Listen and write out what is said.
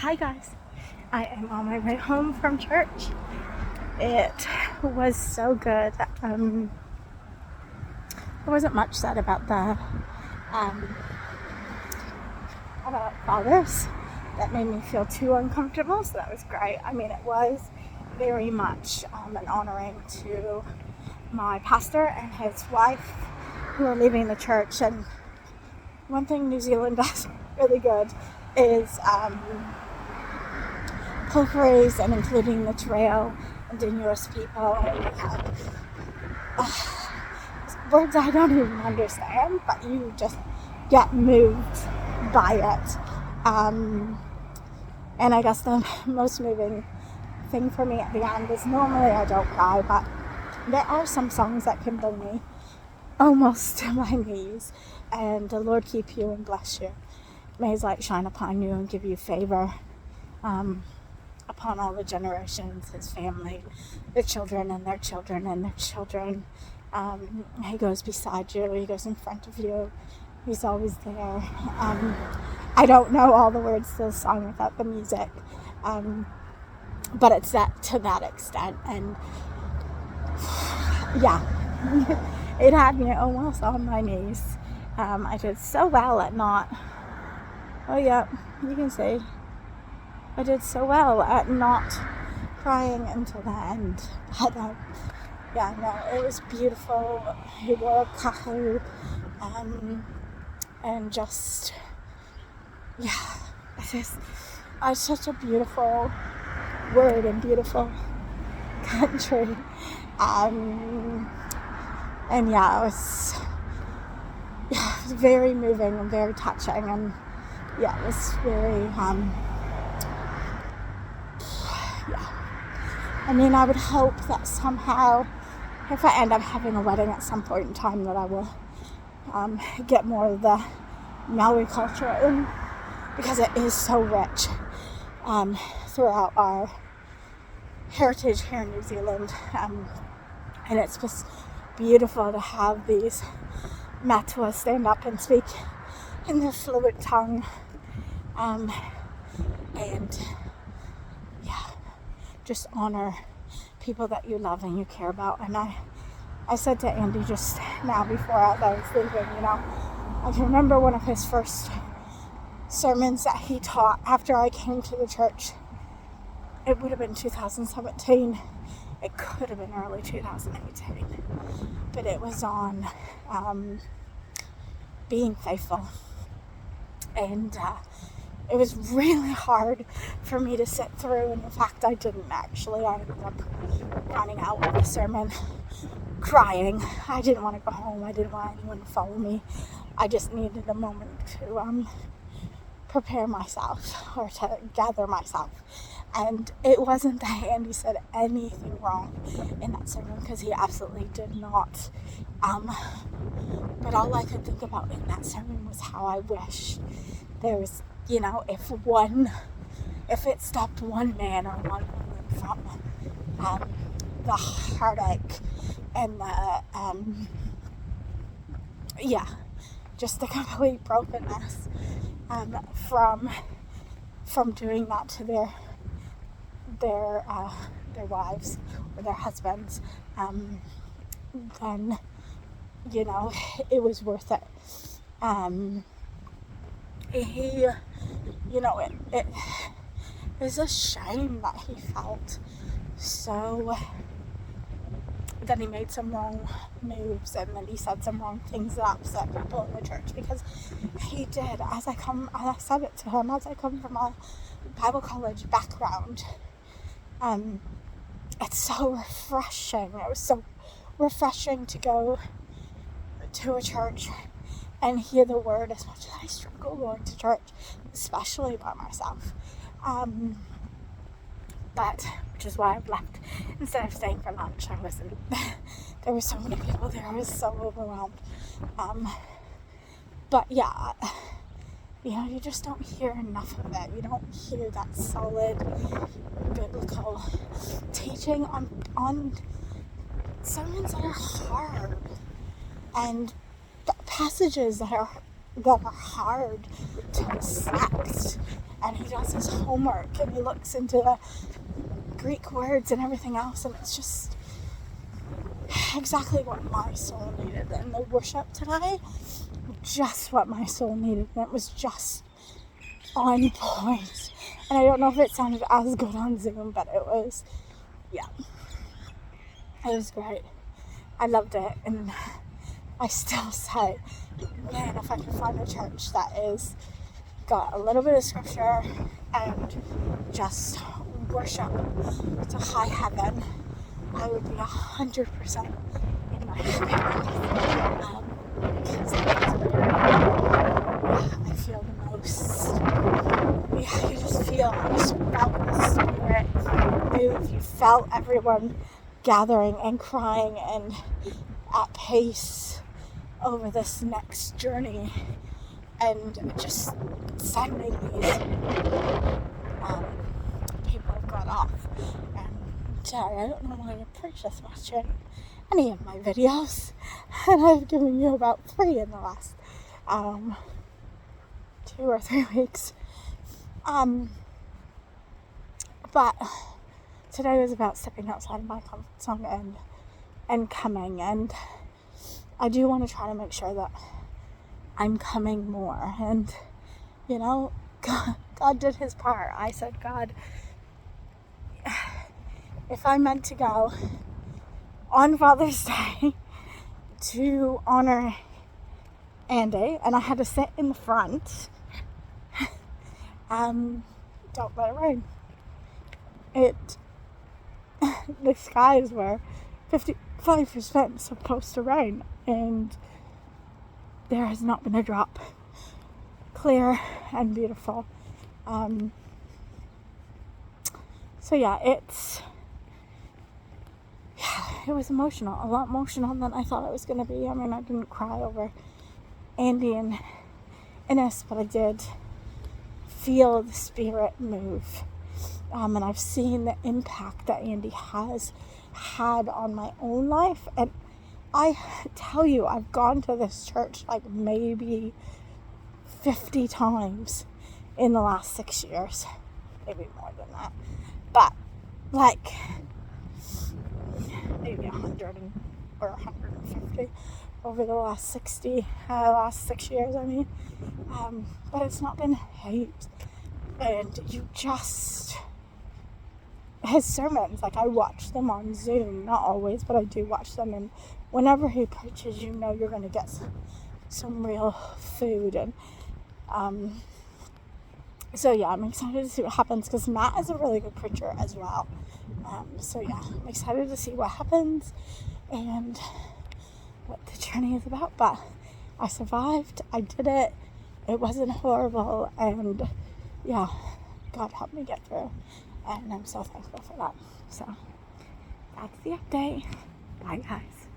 Hi guys, I am on my way home from church. It was so good. There wasn't much said about about fathers that made me feel too uncomfortable, so that was great. I mean, it was very much an honoring to my pastor and his wife who are leaving the church. And one thing New Zealand does really good is pilgrims and including the trail, indigenous people, and we have words I don't even understand, but you just get moved by it. And I guess the most moving thing for me at the end is normally I don't cry, but there are some songs that can bring me almost to my knees. And the Lord keep you and bless you. May His light shine upon you and give you favor upon all the generations, His family, the children and their children and their children. He goes beside you. He goes in front of you. He's always there. I don't know all the words to the song without the music, but it's to that extent. And yeah, it had me almost on my knees. I did so well at not. Oh yeah, you can see. I did so well at not crying until the end. But yeah, no, it was beautiful. He wore a kahu, and just, yeah, it's such a beautiful word and beautiful country. And yeah, it was very moving and very touching, and yeah, it was very, I mean, I would hope that somehow, if I end up having a wedding at some point in time, that I will get more of the Maori culture in, because it is so rich throughout our heritage here in New Zealand. And it's just beautiful to have these matua stand up and speak in their fluent tongue. And yeah, just honor people that you love and you care about. And I said to Andy just now before I was leaving, I can remember one of his first sermons that he taught after I came to the church. It would have been 2017. It could have been early 2018. But it was on being faithful. And it was really hard for me to sit through, and in fact I didn't actually. I ended up running out of the sermon crying. I didn't want to go home. I didn't want anyone to follow me. I just needed a moment to prepare myself, or to gather myself. And it wasn't that Andy said anything wrong in that sermon, because he absolutely did not. But all I could think about in that sermon was how I wish there was, if it stopped one man or one woman from the heartache and just the complete brokenness from doing that to their wives or their husbands, then it was worth it. It is a shame that he felt so, that he made some wrong moves and then he said some wrong things that upset people in the church, because he did. As I said it to him, as I come from a Bible college background, it's so refreshing. It was so refreshing to go to a church and hear the word, as much as I struggle going to church, especially by myself. But, which is why I've left instead of staying for lunch. There were so many people there. I was so overwhelmed. But yeah, you just don't hear enough of it. You don't hear that solid biblical teaching on sermons that are hard, and passages that are hard to dissect and he does his homework, and he looks into the Greek words and everything else, and it's just exactly what my soul needed. And the worship today, just what my soul needed, and it was just on point. And I don't know if it sounded as good on Zoom, but it was, yeah, it was great. I loved it, and I still say, man, if I could find a church that is got a little bit of scripture and just worship to high heaven, I would be 100% in my happiness. Because that's where I feel the most. Yeah, you just feel, you just felt the Spirit move. You felt everyone gathering and crying and at pace over this next journey, and just suddenly these people have got off. And sorry, I don't normally preach this much in any of my videos, and I've given you about 3 in the last 2 or 3 weeks. But today was about stepping outside of my comfort zone and coming, and I do want to try to make sure that I'm coming more. And you know, God did his part. I said, God, if I'm meant to go on Father's Day to honor Andy, and I had to sit in the front, don't let it rain. The skies were 55% supposed to rain, and there has not been a drop. Clear and beautiful. So yeah, it was emotional, a lot emotional than I thought it was going to be. I mean, I didn't cry over Andy and Ines, but I did feel the Spirit move. And I've seen the impact that Andy has had on my own life. And I tell you, I've gone to this church like maybe 50 times in the last 6 years. Maybe more than that. But like maybe 100 or 150 over the last 6 years, I mean. But it's not been hate. And you just... his sermons, like, I watch them on Zoom, not always, but I do watch them, and whenever he preaches, you know you're going to get some real food. And so yeah, I'm excited to see what happens, because Matt is a really good preacher as well. So yeah, I'm excited to see what happens and what the journey is about. But I survived, I did it, it wasn't horrible, and yeah, God helped me get through. And I'm so thankful for that. So that's the update. Bye, guys.